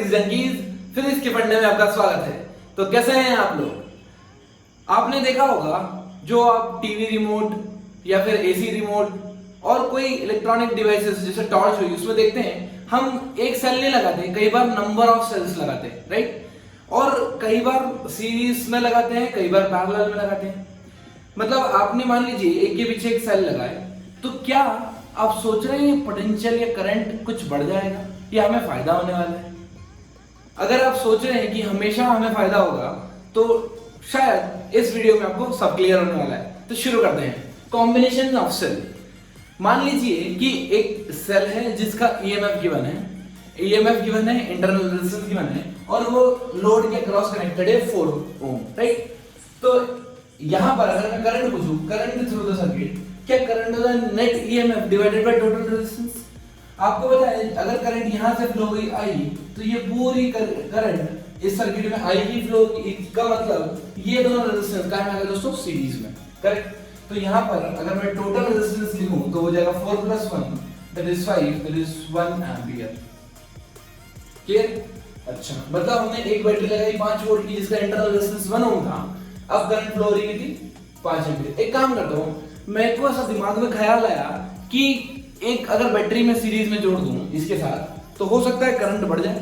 Physics junkies, physics के पढ़ने में आपका स्वागत है। तो कैसे हैं आप लोग? आपने देखा होगा जो आप टीवी रिमोट या फिर एसी रिमोट और कोई इलेक्ट्रॉनिक डिवाइसेस जैसे टॉर्च हुई उसमें देखते हैं हम एक सेल नहीं लगाते, कई बार नंबर ऑफ सेल्स लगाते हैं, राइट? और कई बार सीरीज में लगाते हैं, कई बार पैरेलल में लगाते हैं। मतलब आपने मान लीजिए एक के पीछे एक सेल लगाए, तो क्या आप सोच रहे हैं पोटेंशियल या करंट कुछ बढ़ जाएगा या हमें फायदा होने वाला है? अगर आप सोच रहे हैं कि हमेशा हमें फायदा होगा तो शायद इस वीडियो में आपको सब क्लियर होने वाला है। तो शुरू करते हैं। Combination of cell. मान लीजिए कि एक सेल है जिसका ईएमएफ गिवन है, इंटरनल रेजिस्टेंस गिवन है और वो लोड के क्रॉस कनेक्टेड है 4 ओम, राइट? तो यहां पर अगर मैं करंट पूछूं, करंट थ्रू द सर्किट, क्या करंट होता है net EMF divided by total resistance. आपको पता है अगर करंट यहां से फ्लो हुई आई तो ये पूरी करंट इस सर्किट में आई की फ्लो का मतलब ये दोनों रेजिस्टेंस का है दोस्तों सीरीज में, करेक्ट? तो यहां पर अगर मैं टोटल रेजिस्टेंस लिखूं तो हो जाएगा 4 + 1 that is 5 that is 1 ampere. Clear? अच्छा, मतलब हमने एक बैटरी लगाई 5 वोल्ट की जिसका इंटरनल रेजिस्टेंस 1 ओम था, अब करंट फ्लो हो रही थी 5 एंपियर। एक काम करता हूं, मेरे को ऐसा दिमाग में ख्याल आया कि एक अगर बैटरी में सीरीज में जोड़ दूं इसके साथ तो हो सकता है करंट बढ़ जाए,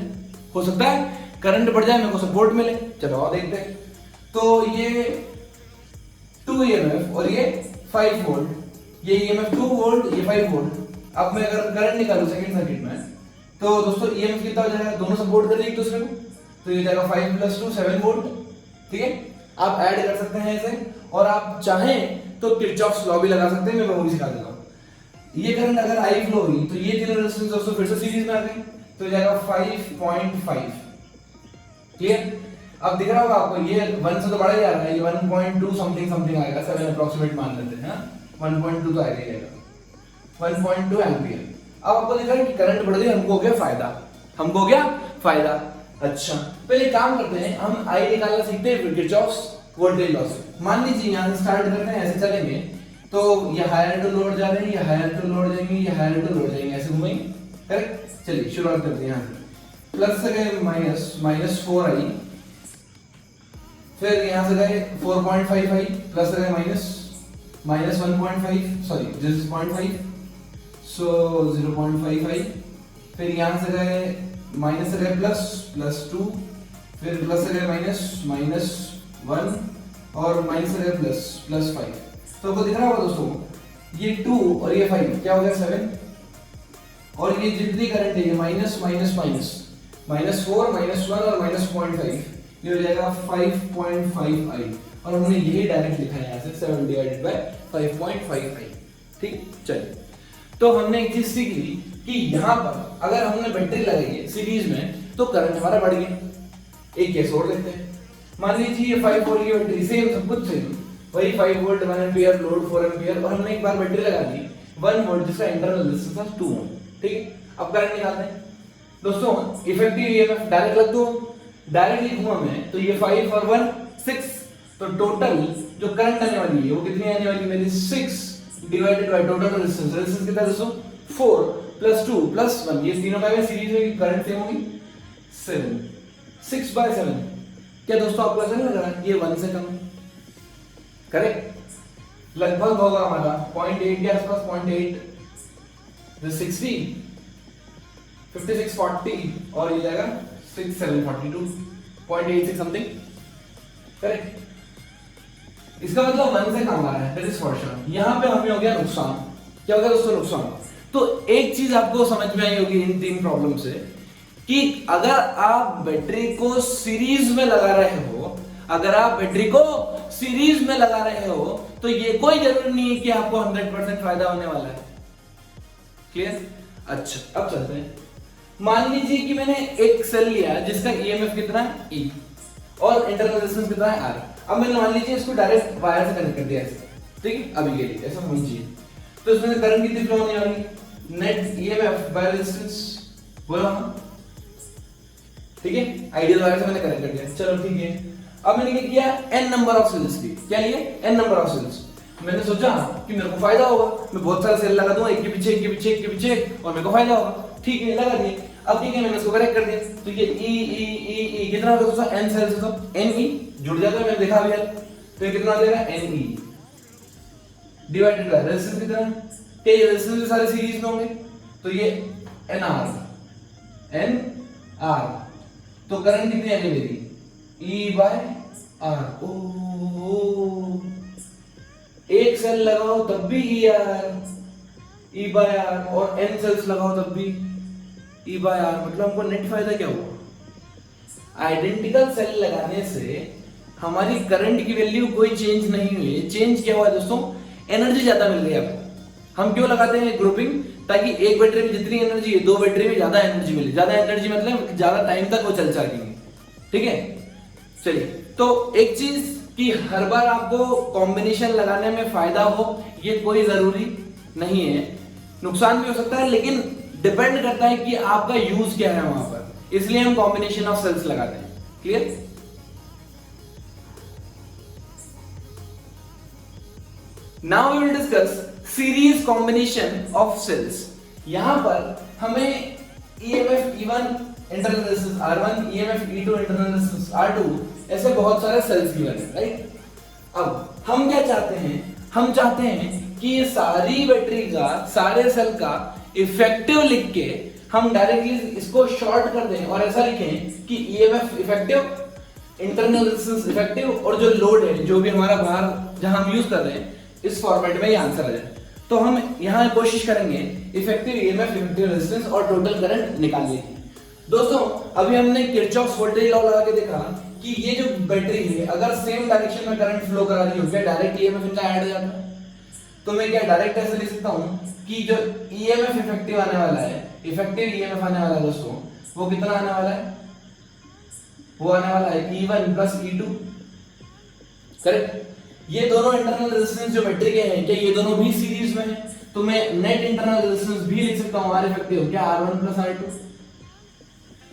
मेरे को सपोर्ट मिले। चलो और देखते हैं। तो ये 2 ईएमएफ और ये 5 वोल्ट, ये ईएमएफ 2 वोल्ट, ये 5 वोल्ट। अब मैं अगर करंट निकालूं सेकंड सर्किट में तो दोस्तों ईएमएफ कितना हो जाएगा, दोनों सपोर्ट कर रहे हैं एक दूसरे को, तो ये जाएगा 5 + 2 7 वोल्ट। ठीक है, आप ऐड कर सकते हैं ऐसे, और आप चाहें तो किरचॉफ्स लॉ भी लगा सकते हैं, मैं वो भी सिखा देता हूं। ये करंट अगर आई फ्लो हुई तो ये तीनों रेजिस्टेंस दोस्तों फिर से सीरीज में आ गए, तो ये जाएगा 5.5। क्लियर? अब दिख रहा होगा आपको ये 1 से तो बढ़ा जा रहा है, ये 1.2 समथिंग आएगा, 7 अप्रॉक्सीमेट मान लेते हैं। 1.2 तो आएगा, 1.2 एंपियर। अब आपको दिख रहा है कि करंट बढ़ गई, हमको हो गया फायदा। अच्छा, पहले काम करते हैं, हम आई निकालना सीखते हैं किरचॉफ्स वोल्टेज लॉ से। मान लीजिए यहां से स्टार्ट करते हैं, ऐसे चलेंगे तो ये हायर टू लोड जा रहे हैं, ये हायर टू लोड जाएंगे, ये हायर टू लोड जाएंगे, ऐसे घूमेंगे, करेक्ट? चलिए शुरुआत करते हैं यहां से। प्लस से गए -4 आई, फिर यहां से गए 4.5 आई, प्लस से गए -1.5, सॉरी दिस इज 0.5, सो 0.5 आई, फिर यहां से गए माइनस से गए +2, फिर प्लस से गए -1 और माइनस से गए +5। तो आपको दिख रहा होगा दोस्तों ये 2 और ये 5 क्या हो गया 7, और ये जितनी करंट है ये माइनस -4 -1 और -0.5, ये हो जाएगा 5.5 आई, और हमने यही डायरेक्ट लिखा है यहाँ से 7 / 5.5 आई। ठीक, चलिए। तो हमने एक चीज सीख ली कि यहाँ पर अगर हमने बैटरी लगाई है सीरीज में तो करंट हमारा बढ़ गया। एक केस और लेते हैं, मान लीजिए ये 5 वोल्ट की बैटरी, सेम सब कुछ सेम, वही 5 वोल्ट 1 एंपियर लोड 4 एंपियर, और हमने एक बार बैटरी लगा दी 1 वोल्ट जिसका इंटरनल रेजिस्टेंस था 2 ओम। ठीक है, अब करंट निकालते हैं दोस्तों। इफेक्टिव ईएमएफ डायरेक्ट लग दो, डायरेक्ट लिखूंगा मैं, तो ये 5 और 1 6, तो टोटल जो करंट आने वाली है वो कितनी आने वाली मेरी 6 डिवाइडेड बाय टोटल रेजिस्टेंस कितना दोस्तों 4 + 2 + 1, ये तीनों का सीरीज में करंट सेम होगी 7, 6/7। क्या दोस्तों आपको ऐसा नहीं लग रहा ये 1 से कम, करेक्ट? लगभग होगा हमारा 0.8 के आसपास, 0.8 60 56 40, और ये जाएगा 6 7 42, 0.86 समथिंग, करेक्ट? इसका मतलब 1 से कम आ रहा है, दैट इज फॉर श्योर। यहां पे हमें हो गया नुकसान। क्या हो गया दोस्तों? नुकसान। तो एक चीज आपको समझ में आई होगी इन 3 प्रॉब्लम से कि अगर आप बैटरी को सीरीज में लगा रहे हो, तो ये कोई जरूरी नहीं है कि आपको 100% फायदा होने वाला है। क्लियर? अच्छा, अब चलते हैं। मान लीजिए कि मैंने एक सेल लिया जिसका ईएमएफ कितना है E और इंटरनल रेजिस्टेंस कितना है R। अब मैंने मान लीजिए इसको डायरेक्ट वायर से कनेक्ट कर दिया ऐसे, ठीक है? अभी के लिए ऐसा समझिए, तो इसमें से करंट कितनी फ्लो होने वाली, नेट ईएमएफ बाय रेजिस्टेंस, बोलो हाँ, ठीक है? आइडियल वायर से मैंने कनेक्ट कर दिया, चलो ठीक है। अब मैंने क्या किया, n नंबर ऑफ सेल्स ली। क्या लिए? n number of cells. मैंने सोचा कि मेरे को फायदा होगा, मैं बहुत सारे सेल लगा दूंगा, एक के पीछे और मेरे को फायदा होगा। ठीक है, लगा दिए। अब ठीक है, मैंने इसको करेक्ट कर दिया, तो ये ई कितना होगा दोस्तों, n सेल्स है तो n e जुड़ जाएगा, मैंने देखा अभी यार, तो ये कितना हो जाएगा n e divided by resistance कितना है, क्या ये रेजिस्टेंस सारे सीरीज में होंगे, तो ये n r, तो करंट कितनी आनी मेरी e बाय r। ओ एक सेल लगाओ तब भी e बाय r, और n सेल्स लगाओ तब भी e बाय r, मतलब हमको नेट फायदा क्या हुआ, आइडेंटिकल सेल लगाने से हमारी करंट की वैल्यू कोई चेंज नहीं हुई। चेंज क्या हुआ दोस्तों, एनर्जी ज्यादा मिल गई आपको। हम क्यों लगाते हैं ग्रुपिंग, ताकि एक बैटरी में जितनी एनर्जी है दो बैटरी में ज्यादा एनर्जी मिले, ज्यादा एनर्जी मतलब ज्यादा टाइम तक वो चल सकेंगे, ठीक है। चलिए, तो एक चीज कि हर बार आपको कॉम्बिनेशन लगाने में फायदा हो ये कोई जरूरी नहीं है, नुकसान भी हो सकता है, लेकिन डिपेंड करता है कि आपका यूज क्या है वहां पर, इसलिए हम कॉम्बिनेशन ऑफ सेल्स लगाते हैं। Clear? Now we will discuss series combination of cells. यहां पर हमें EMF E1 internal resistance R1, EMF E2 internal resistance R2, ऐसे बहुत सारे सेल्स गिवन है, राइट। अब हम क्या चाहते हैं, हम चाहते हैं कि ये सारी बैटरी का, सारे सेल का इफेक्टिव लिख के हम डायरेक्टली इसको शॉर्ट कर दें और ऐसा लिखें कि EMF effective, internal resistance effective, और जो लोड है जो भी हमारा बाहर जहां हम यूज कर रहे हैं, इस फॉर्मेट में ये आंसर आ जाए। तो हम यहां कोशिश करेंगे इफेक्टिव EMF, इफेक्टिव रेजिस्टेंस और टोटल करंट निकालने की। दोस्तों अभी हमने किरचॉफ्स वोल्टेज लॉ लगा के देखा कि ये जो बैटरी है अगर सेम डायरेक्शन में करंट फ्लो करा रही हो, क्या डायरेक्ट EMF इनका ऐड हो जाता है। तो मैं क्या डायरेक्ट ऐसे लिख सकता हूं कि जो EMF इफेक्टिव आने वाला है, इफेक्टिव EMF आने वाला है दोस्तों, वो कितना आने वाला है, वो आने वाला है E1 प्लस E2, करेक्ट। ये दोनों इंटरनल रेजिस्टेंस जो बैटरी के हैं, क्या ये दोनों भी सीरीज में हैं, तो मैं नेट इंटरनल रेजिस्टेंस भी लिख सकता हूं, R इफेक्टिव क्या R1 प्लस R2,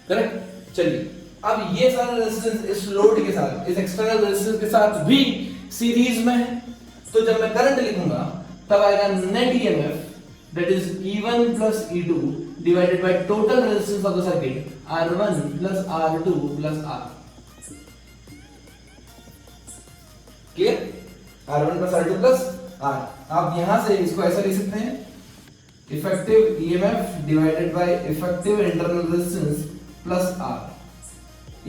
करेक्ट। चलिए, अब ये सारा रेजिस्टेंस इस लोड के साथ, इस एक्सटर्नल रेजिस्टेंस के साथ भी सीरीज में है, तो जब मैं करंट लिखूंगा तब आएगा net EMF that is E1 plus E2 divided by total resistance of the circuit R1 plus R2 plus R। Clear? R1 plus R2 plus R। आप यहां से इसको ऐसा लिख सकते हैं, effective EMF divided by effective internal resistance plus R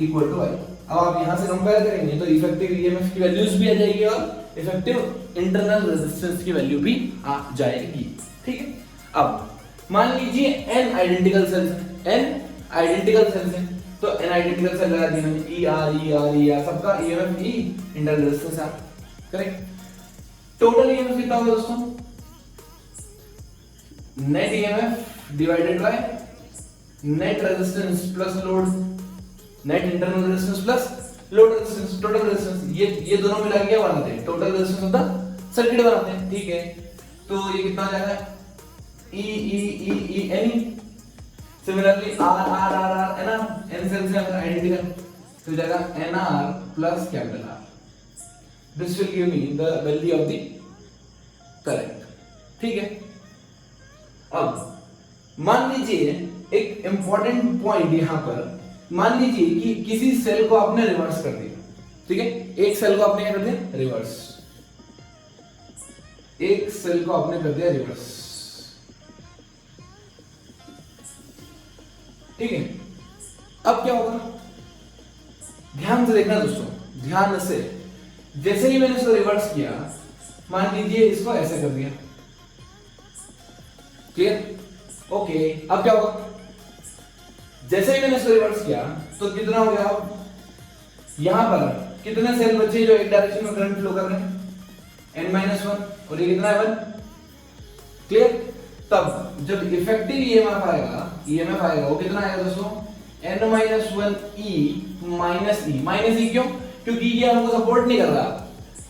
equal to I। अब आप यहां से कंपेयर करेंगे तो इफेक्टिव EMF की वैल्यूज भी आ जाएगी और इफेक्टिव इंटरनल रेजिस्टेंस की वैल्यू भी आ जाएगी, ठीक है। अब मान लीजिए n आइडेंटिकल सेल्स हैं, n आइडेंटिकल सेल्स हैं, तो n आइडेंटिकल सेल लगा दिए मैंने, E R सबका EMF E इंटरनल रेजिस्टेंस है, करेक्ट। टोटल EMF कितना होगा दोस्तों, net EMF divided by net resistance plus load, net internal resistance plus load resistance, total resistance, ये दोनों मिला के क्या बनाते हैं, total resistance of the circuit बनाते हैं, ठीक है। तो ये कितना आ जाएगा, E N। सिमिलरली R है ना, n सेल्स है आइडेंटिकल, तो जाएगा NR plus capital R। This will give me the value of the current, ठीक है। अब मान लीजिए एक इंपॉर्टेंट पॉइंट यहां पर, मान लीजिए कि किसी सेल को आपने रिवर्स कर दिया, ठीक है, एक सेल को आपने क्या कर दिया, रिवर्स, एक सेल को आपने कर दिया रिवर्स, ठीक है। अब क्या होगा, ध्यान से देखना दोस्तों, ध्यान से, जैसे ही मैंने इसको रिवर्स किया, मान लीजिए इसको ऐसे कर दिया, क्लियर, ओके। अब क्या होगा, जैसे ही मैंने इसको रिवर्स किया तो कितना हो गया, यहां पर कितने सेल बचे जो एक डायरेक्शन में करंट फ्लो कर रहे हैं, n-1, और ये कितना है 1, क्लियर। तब जब इफेक्टिव EMF आएगा वो कितना आएगा दोस्तों, n-1 E माइनस E क्यों, क्योंकि ये हमको सपोर्ट नहीं कर रहा,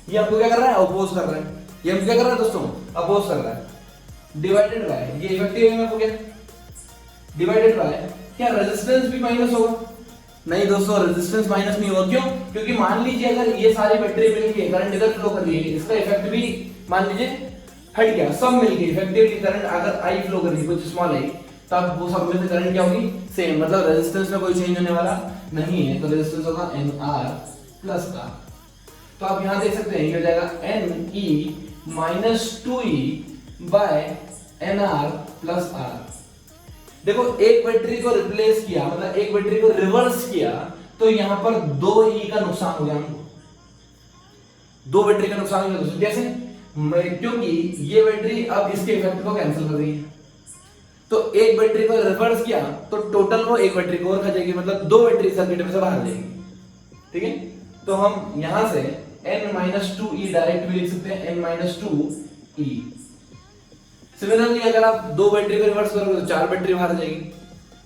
ये हमको क्या कर रहा है, अपोज कर रहा है, ये हमको क्या कर रहा है दोस्तों, अपोज कर रहा है, डिवाइडेड बाय ये इफेक्टिव EMF हो गया, डिवाइडेड बाय क्या रेजिस्टेंस भी माइनस होगा, नहीं दोस्तों रेजिस्टेंस माइनस नहीं होगा, क्यों, क्योंकि मान लीजिए अगर ये सारी बैटरी मिलके करंट इधर फ्लो कर रही है, इसका इफेक्ट भी मान लीजिए हट गया, सब मिलके इफेक्टिवली करंट अगर I फ्लो कर रही है कुछ स्मॉल I, तब वो सब में से करंट क्या होगी, सेम, मतलब रेजिस्टेंस में कोई चेंज होने वाला नहीं है, तो रेजिस्टेंस होगा NR प्लस R। तो आप यहां देख सकते हैं ये हो जाएगा NE minus 2E by NR plus R। देखो एक बैटरी को रिप्लेस किया, मतलब एक बैटरी को रिवर्स किया, तो यहां पर 2E का नुकसान हो गया हमको, 2 बैटरी का नुकसान हो गया। कैसे? क्योंकि ये बैटरी अब इसके इफेक्ट को कैंसिल कर रही है, तो एक बैटरी को रिवर्स किया तो टोटल वो एक बैटरी को और खा जाएगी, मतलब 2 बैटरी सर्किट में से बाहर जाएगी। ठीक है, तो हम यहां से N-2E डायरेक्ट भी लिख सकते हैं, N-2E। सिमिलरली अगर आप 2 बैटरी को रिवर्स करोगे तो 4 बैटरी बाहर आ जाएगी,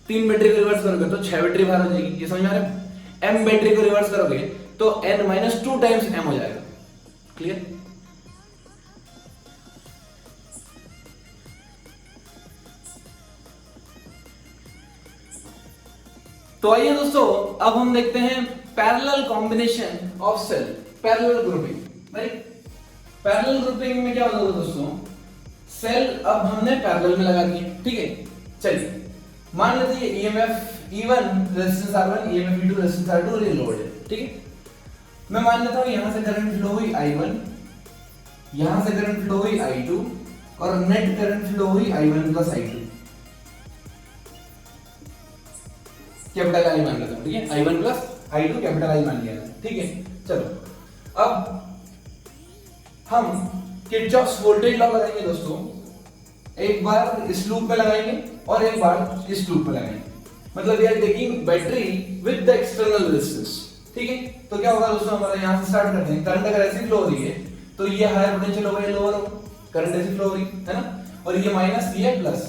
3 बैटरी को रिवर्स करोगे तो 6 बैटरी बाहर आ जाएगी। ये समझ में आ रहा है? M बैटरी को रिवर्स करोगे तो N-2 टाइम्स M हो जाएगा। क्लियर? तो आइए दोस्तों, अब हम देखते हैं parallel combination of cell, parallel grouping. Right, parallel grouping में क्या होता है दोस्तों, सेल अब हमने पैरेलल में लगा दिए। ठीक है, चलिए मान लेते हैं EMF E1 resistance R1, EMF E2 resistance R2 ये लोड है। ठीक है, मैं मान लेता हूं यहां से करंट फ्लो हुई I1, यहां से करंट फ्लो हुई I2 और नेट करंट फ्लो हुई I1 plus I2। Capital I मान लेता हूं। ठीक है, I1 plus I2 capital I मान लिया। ठीक है, चलो अब हम किरचॉफ्स वोल्टेज लॉ लगाएंगे दोस्तों, एक बार इस लूप में लगाएंगे और एक बार इस लूप में लगाएंगे, मतलब we are taking battery with the external resistance. ठीक है, तो क्या होगा दोस्तों, हमारा यहां से स्टार्ट करते हैं। करंट अगर ऐसी फ्लो हो रही है तो ये हायर पोटेंशियल होगा, ये लोअर होगा, करंट ऐसी फ्लो हो रही है ना, और ये माइनस, ये प्लस।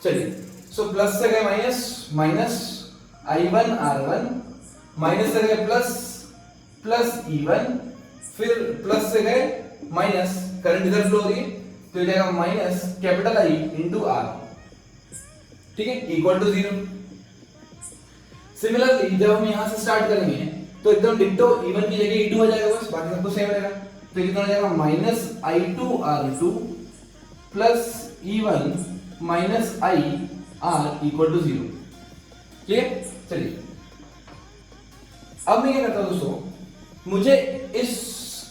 चलिए, सो प्लस से गए minus, minus I1 R1, minus से गए प्लस, प्लस E1, फिर प्लस से गए माइनस, करंट इधर फ्लो हो रही है तो ये जाएगा minus capital I into R। ठीक है, इक्वल टू 0। सिमिलरली जब हम यहां से स्टार्ट करेंगे तो एकदम डिक्टो E1 की जगह E2 हो जाएगा, बस बाकी सब कुछ सेम रहेगा। तो कितना हो जाएगा, minus I2 R2 plus E1 minus I R equal to 0। Clear? चलिए अब मैं क्या करता हूं दोस्तों, मुझे इस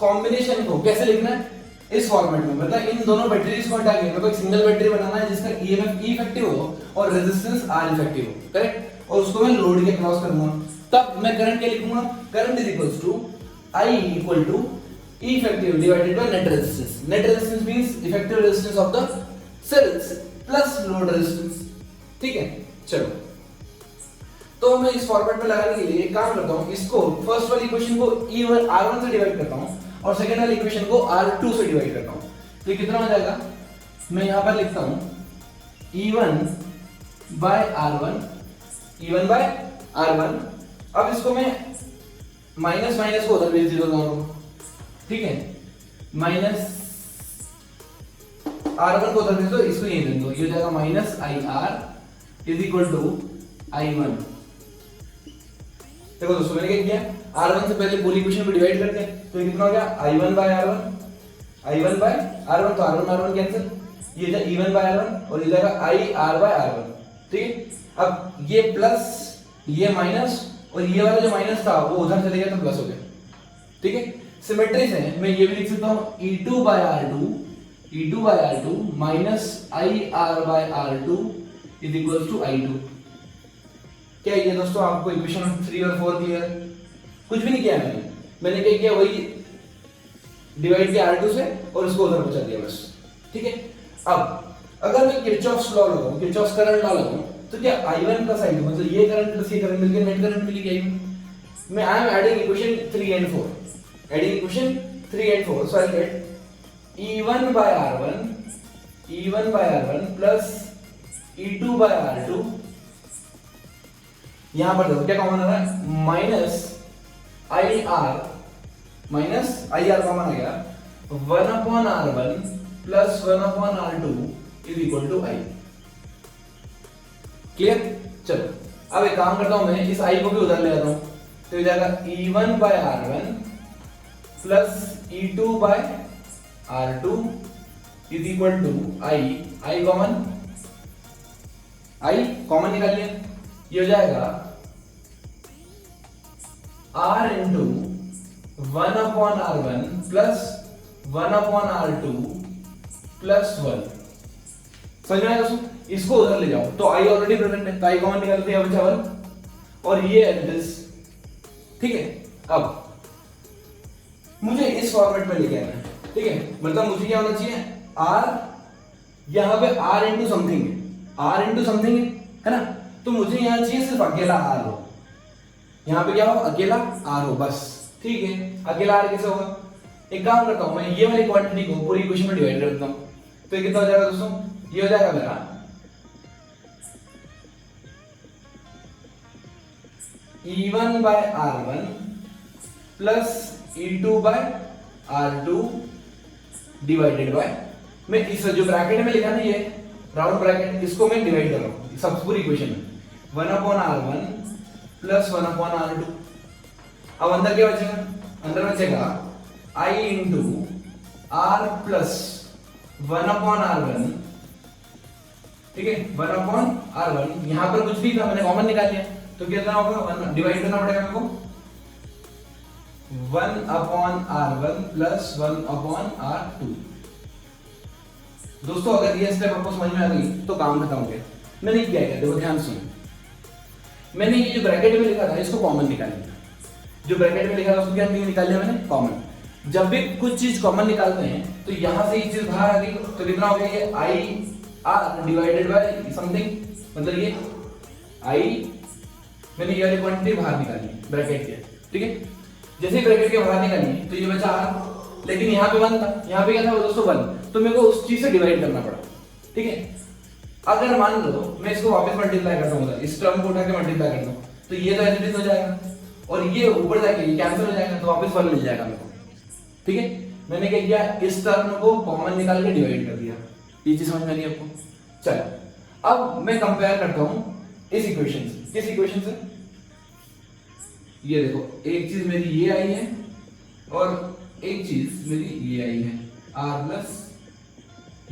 कॉम्बिनेशन को कैसे लिखना है, इस फॉर्मेट में, मतलब इन दोनों बैटरीज को हटा के मेरे को एक सिंगल बैटरी बनाना है जिसका EMF E इफेक्टिव हो और रेजिस्टेंस R इफेक्टिव हो। करेक्ट, और उसको मैं लोड के क्रॉस करूंगा, तब मैं करंट क्या लिखूंगा, current is equals to I equal to E effective divided by net resistance. Net resistance means effective resistance of the cells plus load resistance. ठीक है, चलो तो मैं इस फॉर्मेट में लगाने के लिए एक काम करता हूं, इसको फर्स्ट वाली इक्वेशन को E1 R1 से डिवाइड करता हूं और सेकंड वाली इक्वेशन को R2 से डिवाइड करता हूं। तो ये कितना हो जाएगा, मैं यहां पर लिखता हूं E1 by R1, E1 by R1। अब इसको मैं माइनस माइनस को उधर भेज दूंगा। ठीक है, माइनस R1 को उधर भेज दो, इसको यहीं भेज दो, ये हो जाएगा minus IR is equal to I1। देखो दोस्तों मैंने क्या किया, R1 से पहले पूरी इक्वेशन को डिवाइड करते हैं, तो कितना हो गया, I1 bye R1, I1 bye R1, तो R1 R1 कैंसिल, ये जाए E1 बाय R1 और ये जाएगा IR बाय R1। ठीक है, अब ये प्लस, ये माइनस और ये वाला जो माइनस था वो उधर चले गया तो प्लस हो गया। ठीक है, सिमेट्री से मैं ये भी लिख सकता हूं E2 by R2 minus IR by R2 is equal to I2। क्या ये दोस्तों आपको इक्वेशन 3 और 4 क्लियर है? कुछ भी नहीं किया मैंने क्या किया, वही डिवाइड किया R2 से और उसको उधर पहुंचा दिया बस। ठीक है, अब अगर मैं किरचॉफ्स लॉ लगाऊं, किरचॉफ्स करंट लॉ लगाऊं, तो क्या I1 प्लस I2 मतलब ये करंट प्लस ये करंट मिलकर नेट करंट मिलेगी I1। मैं I am adding equation 3 and 4, adding equation 3 and 4, so I get E1 by R1 plus E2 by R2। यहां पर देखो क्या कॉमन आ रहा है, माइनस IR कॉमन आ गया, 1/R1 plus 1/R2 is equal to I। Clear? चलो अब एक काम करता हूं, मैं इस I को भी उधर ले आता हूं, तो ये जाएगा E1 by R1 plus E2 by R2 is equal to I common, I common निकालिए, ये हो जाएगा R into 1/R1 plus 1/R2 plus 1। समझ में आया दोस्तों? इसको उधर ले जाओ तो आई ऑलरेडी प्रेजेंट है, तो आई कॉमन निकालते हैं बचा 1 और ये एड्रेस। ठीक है, अब मुझे इस फॉर्मेट में लेके आना है। ठीक है, मतलब मुझे क्या होना चाहिए, R यहाँ पे R इंटू समथिंग है, R इंटू समथिंग है ना, तो मुझे यहाँ चाहिए सिर्फ अकेला R हो। यहाँ पे क्या हो, अकेला R हो बस। ठीक है, अकेला R कैसे होगा, एक काम करता हूं मैं, ये वाली क्वांटिटी को पूरी इक्वेशन में डिवाइड कर देता हूं, तो ये कितना हो जाएगा दोस्तों, ये हो जाएगा मेरा E1 by R1 plus E2 by R2 divided by, मैं इस जो ब्रैकेट में लिखा ना ये राउंड ब्रैकेट, इसको मैं डिवाइड कर रहा हूं सब पूरी इक्वेशन में, 1/R1 प्लस 1/R2। अब अंदर क्या बचेगा, अंदर बचेगा I into R plus 1/R1। ठीक है, 1/R1, यहां पर कुछ भी था मैंने कॉमन निकाल लिया, तो कितना होगा, डिवाइड करना पड़ेगा मेरे को, 1/R1 प्लस 1/R2। दोस्तों अगर ये स्टेप आपको समझ में आ गई तो काम खत्म हो गया। मैंने क्या किया, देखो ध्यान सुनो, मैंने ये जो ब्रैकेट में लिखा था इसको कॉमन निकाल लिया, जो ब्रैकेट में लिखा था उसको क्या निकाल लिया मैंने, कॉमन। जब भी कुछ चीज कॉमन निकालते हैं तो यहां से ये चीज बाहर आ गई, तो कितना हो गया, ये I R divided by something, मतलब ये I, मैंने ये वाली क्वांटिटी बाहर निकाली ब्रैकेट के। ठीक है, जैसे ब्रैकेट के बाहर निकाली तो ये बचा R, लेकिन यहाँ पे 1 था, यहाँ पे क्या था दोस्तों 1, तो मेरे को उस चीज से डिवाइड करना पड़ा। ठीक है, अगर मान लो मैं इसको वापस मल्टीप्लाई करता हूँ, इस टर्म को उठा के मल्टीप्लाई करता हूँ, तो ये तो एज इट इज हो जाएगा और ये ऊपर जाके ये कैंसिल हो जाएगा, तो वापस 1 मिल जाएगा मेरे को। ठीक है, मैंने क्या किया, इस टर्म को कॉमन निकाल के डिवाइड कर दिया। ये चीज समझ में आ रही है आपको? चलो अब मैं कंपेयर करता हूं इस इक्वेशन से, किस इक्वेशन से, ये देखो, एक चीज मेरी ये आई है और एक चीज मेरी ये आई है, R प्लस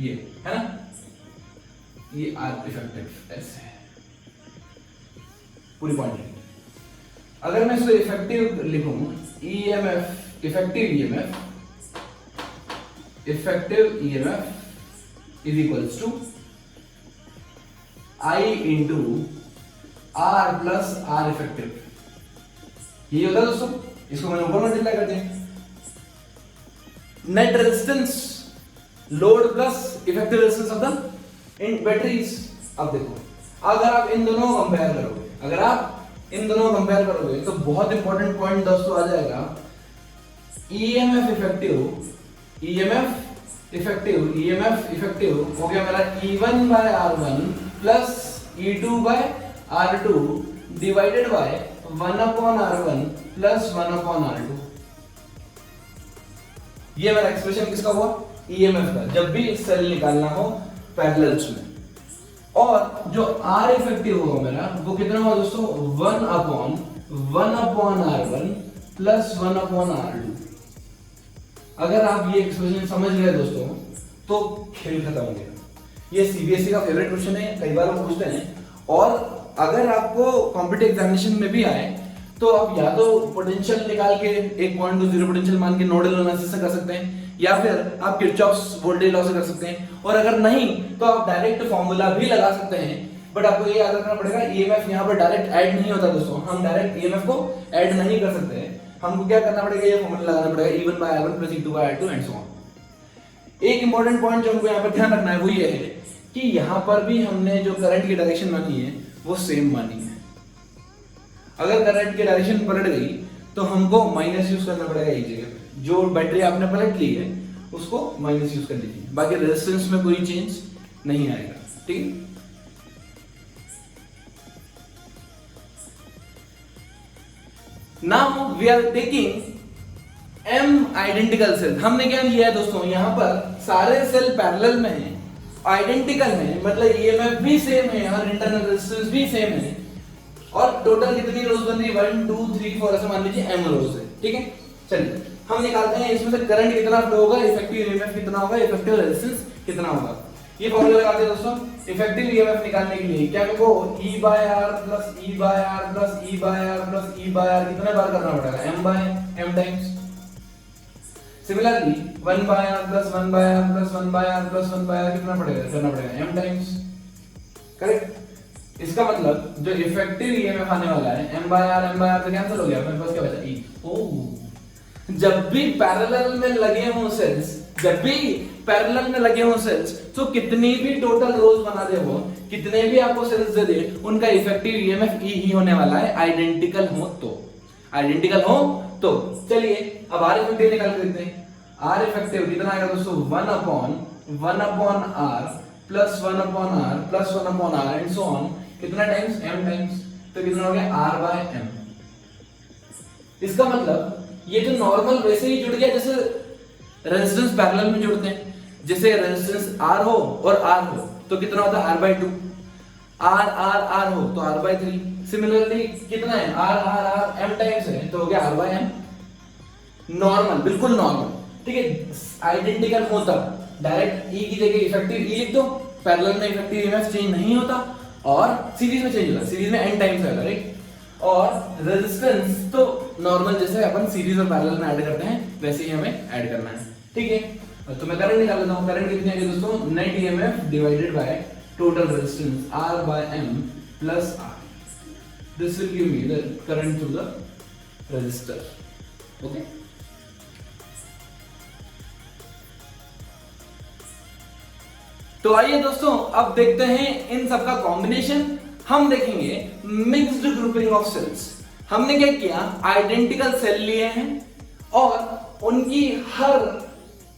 ये है ना, ये R इफेक्टिव ऐसे है पूरी क्वांटिटी। अगर मैं इसको इफेक्टिव लिखूं, EMF effective EMF is equals to I into R plus R effective, ये होता है दोस्तों, इसको मैंने ऊपर मल्टीप्लाई कर दिया, net resistance load plus effective resistance of the in batteries. अब देखो, अगर आप इन दोनों को कंपेयर करोगे, अगर आप इन दोनों को कंपेयर करोगे तो बहुत इंपॉर्टेंट पॉइंट दोस्तों आ जाएगा, EMF इफेक्टिव हो गया मेरा E1 by R1 plus E2 by R2 divided by 1/R1 plus 1/R2। ये मेरा एक्सप्रेशन किसका हुआ, EMF का, जब भी सेल निकालना हो पैरेलल्स में। और जो R इफेक्टिव होगा मेरा वो कितना होगा दोस्तों, 1/1/R1 प्लस 1/R2। अगर आप ये एक्सप्रेशन समझ गए दोस्तों तो खेल खत्म हो गया। ये CBSE का फेवरेट क्वेश्चन है, कई बार वो पूछते हैं, और अगर आपको कॉम्पिटिटिव एग्जामिनेशन में भी आए तो आप या तो पोटेंशियल निकाल के 1 पॉइंट को 0 पोटेंशियल मान के नोडल एनालिसिस से कर सकते हैं, या फिर आप किरचॉफ्स वोल्टेज लॉ से कर सकते हैं, और अगर नहीं तो आप डायरेक्ट फॉर्मूला भी लगा सकते हैं। बट आपको ये याद रखना पड़ेगा, EMF यहाँ पर डायरेक्ट ऐड नहीं होता दोस्तों, हम डायरेक्ट EMF को ऐड नहीं कर सकते हैं, हमको क्या करना पड़ेगा, ये फॉर्मूला लगाना पड़ेगा, E1 by R1 plus E2 by R2 and so on. एक इंपॉर्टेंट पॉइंट जो हमको यहाँ पर ध्यान रखना है वो ये है कि यहाँ पर भी हमने जो करंट की डायरेक्शन मानी है वो सेम मानी है। अगर करंट की डायरेक्शन पलट गई तो हमको माइनस यूज करना पड़ेगा एक जगह पे, जो बैटरी आपने पलट ली है उसको माइनस यूज कर लीजिए, बाकी रेजिस्टेंस में कोई चेंज नहीं आएगा। ठीक है, now we are taking M identical cell. हमने क्या लिया है दोस्तों, यहां पर सारे सेल पैरेलल में हैं, आइडेंटिकल है, मतलब EMF भी सेम है और इंटरनल रेजिस्टेंस भी सेम है, और टोटल कितनी रोज बन रही है, 1 2 3 4 ऐसे मान लीजिए M रोज है। ठीक है, चलिए हम निकालते हैं इसमें से करंट कितना फ्लो होगा, इफेक्टिव EMF कितना होगा, इफेक्टिव रेजिस्टेंस कितना होगा। ये फॉर्मूला लगाते हैं दोस्तों इफेक्टिव ईएमएफ निकालने के लिए। क्या देखो E by R plus E by R plus E by R plus E by R कितने बार करना पड़ेगा? M by M times. Similarly 1 by R plus 1 by R plus 1 by R plus 1 by R कितना पड़ेगा? करना पड़ेगा M times. Correct. इसका मतलब जो इफेक्टिव ईएमएफ आने वाला है M बाय R तो कैंसिल हो गया, मेरे पास क्या बचा? E। ओह, जब भी पैरेलल में लगे हों सेल्स, जब भी पैरेलल में लगे हों सेल्स, तो कितनी भी टोटल रोज बना दे वो, कितने भी आपको सेल्स दे दे, उनका इफेक्टिव ईएमएफ ई ही होने वाला है, आइडेंटिकल हो तो। आइडेंटिकल हो तो चलिए अब आर इफेक्टिव निकाल के देखते हैं। आर इफेक्टिव कितना आएगा दोस्तों? 1 upon R plus 1 upon R plus 1 upon R and so on. कितना टाइम्स? m times. तो कितना हो गया? r by m। इसका मतलब ये जो नॉर्मल वैसे ही जुड़ गया जैसे रेजिस्टेंस पैरेलल में जुड़ते हैं। जैसे रेजिस्टेंस R हो और R हो तो कितना होता है? R by 2। R हो तो R बाय 3। सिमिलरली कितना है? R M टाइम्स है तो हो गया R बाय M। नॉर्मल, बिल्कुल नॉर्मल, ठीक है। आइडेंटिकल हो तब डायरेक्ट E की जगह इफेक्टिव E लिख दो। पैरेलल में इफेक्टिव ईएमएफ चेंज नहीं होता और सीरीज में चेंज होता। सीरीज में n टाइम्स आएगा, राइट। और रेजिस्टेंस तो नॉर्मल जैसे अपन सीरीज और पैरेलल में ऐड करते हैं वैसे ही हमें ऐड करना है, ठीक है। तो मैं करंट निकाल लेता हूं। करंट कितनी आएगी दोस्तों? Net EMF divided by total resistance R by M plus R। This will give me the current through the resistor, okay. तो आइए दोस्तों अब देखते हैं इन सबका कॉम्बिनेशन। हम देखेंगे मिक्स्ड ग्रुपिंग ऑफ सेल्स। हमने क्या किया? आइडेंटिकल सेल लिए हैं और उनकी हर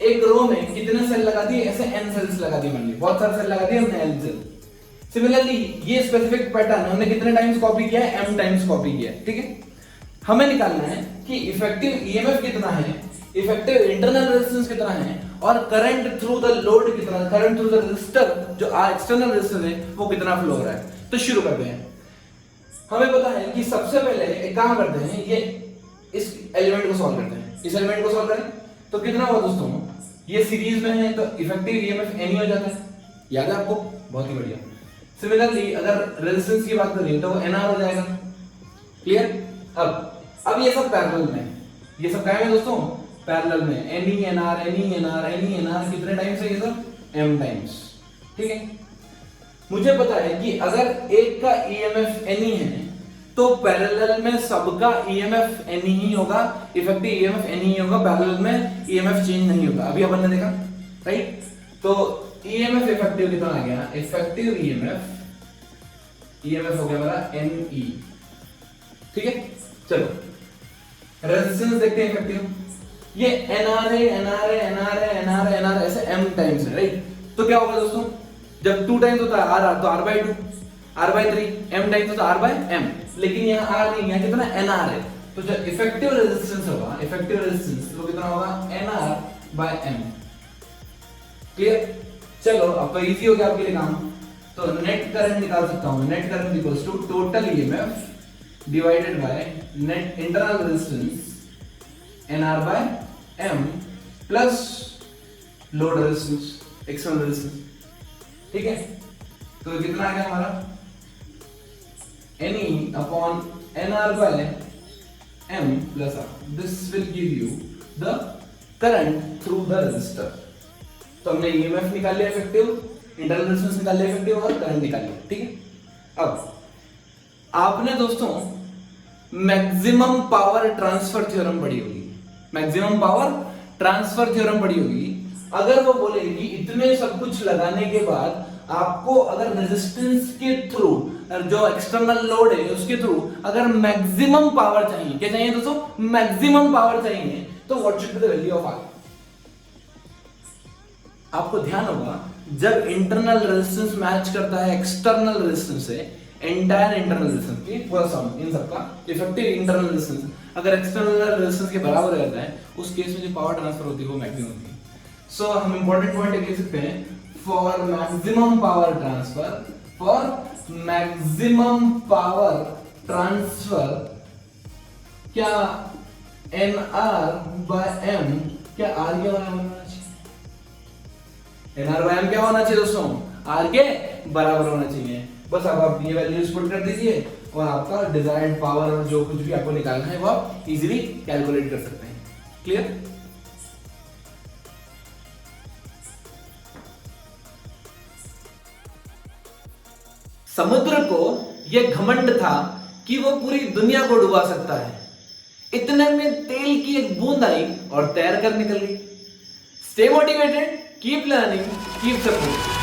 एक रो में कितने सेल लगा दिए? ऐसे n सेल्स लगा दिए। मान लीजिए बहुत सारे सेल लगा दिए हमने, n सेल। सिमिलरली ये स्पेसिफिक पैटर्न हमने कितने टाइम्स कॉपी किया है? m टाइम्स कॉपी किया है, ठीक है। हमें निकालना है कि इफेक्टिव ईएमएफ कितना है, इफेक्टिव इंटरनल रेजिस्टेंस कितना है और करंट थ्रू द लोड कितना, करंट थ्रू द रेजिस्टर जो एक्सटर्नल रेजिस्टेंस है वो कितना फ्लो हो रहा है। तो शुरू करते हैं। हमें पता है कि सबसे पहले एक काम करते हैं, ये इस एलिमेंट को सॉल्व करते हैं। इस एलिमेंट को सॉल्व करें तो कितना हुआ दोस्तों? ये सीरीज में है तो इफेक्टिव ईएमएफ n हो जाता है, याद है आपको? बहुत ही बढ़िया। सिमिलरली अगर रेजिस्टेंस की बात करें तो वो nr हो जाएगा। क्लियर? अब ये सब पैरेलल में, ये सब क्या है दोस्तों? पैरेलल में NE कितने टाइम्स है ये सब? m टाइम्स, ठीक है। मुझे पता है कि अगर एक का ईएमएफ NE है तो पैरेलल में सबका ईएमएफ NE ही होगा, इफेक्टिव ईएमएफ NE ही होगा, पैरेलल में ईएमएफ चेंज नहीं होगा। अभी अपन ने देखा, राइट। तो ईएमएफ इफेक्टिव कितना आ गया? इफेक्टिव ईएमएफ हो गया हमारा NE, ठीक है। चलो रेजिस्टेंस देखते हैं इफेक्टिव। ये NR है ऐसे m टाइम्स है, राइट। तो क्या होगा दोस्तों? जब 2 टाइम्स होता है R तो R by 2, R by 3, m times होता है R बाय m। लेकिन यहाँ R नहीं है, कितना? NR है। तो जो इफेक्टिव रेजिस्टेंस होगा, इफेक्टिव रेजिस्टेंस वो कितना होगा? NR by m। क्लियर? चलो अब तो इजी हो गया आपके लिए काम। तो नेट करंट निकाल सकता हूं। Net current equals to total EMF divided by net internal resistance NR by m plus load resistance, external resistance, ठीक है। तो कितना आ गया हमारा? NE upon NR by m plus R। This will give you the current through the resistor. तो हमने EMF निकाल लिया इफेक्टिव, इंटरनल रेजिस्टेंस निकाल लिया इफेक्टिव और करंट निकाल लिया, ठीक है। अब आपने दोस्तों मैक्सिमम पावर ट्रांसफर थ्योरम पढ़ी होगी, मैक्सिमम पावर ट्रांसफर थ्योरम पढ़ी होगी। अगर वो बोले कि इतने सब कुछ लगाने के बाद आपको अगर रेजिस्टेंस के थ्रू जो एक्सटर्नल लोड है उसके थ्रू अगर मैक्सिमम पावर चाहिए, क्या चाहिए दोस्तों? मैक्सिमम पावर चाहिए, तो what should be the value of R? आपको ध्यान होगा जब इंटरनल रेजिस्टेंस मैच करता है एक्सटर्नल रेजिस्टेंस से, एंटायर इंटरनल रेजिस्टेंस की पूरा सम इन सबका इफेक्टिव इंटरनल रेजिस्टेंस अगर एक्सटर्नल रेजिस्टेंस के बराबर रहता है, उस केस में जो पावर ट्रांसफर होती है वो मैक्सिमम होती है। सो हम इंपॉर्टेंट पॉइंट लिख सकते हैं, for maximum power transfer, for maximum power transfer क्या NR by M, क्या R के बराबर होना चाहिए? एनआर बाय एम क्या होना चाहिए दोस्तों, आर के बराबर होना चाहिए। बस अब आप ये वैल्यूज पुट कर दीजिए और आपका डिजायर्ड पावर और जो कुछ भी आपको निकालना है वो आप इजीली कैलकुलेट कर सकते हैं। क्लियर? समुद्र को यह घमंड था कि वो पूरी दुनिया को डुबा सकता है। इतने में तेल की एक बूंद आई और तैर कर निकल गई। Stay motivated, keep learning, keep support.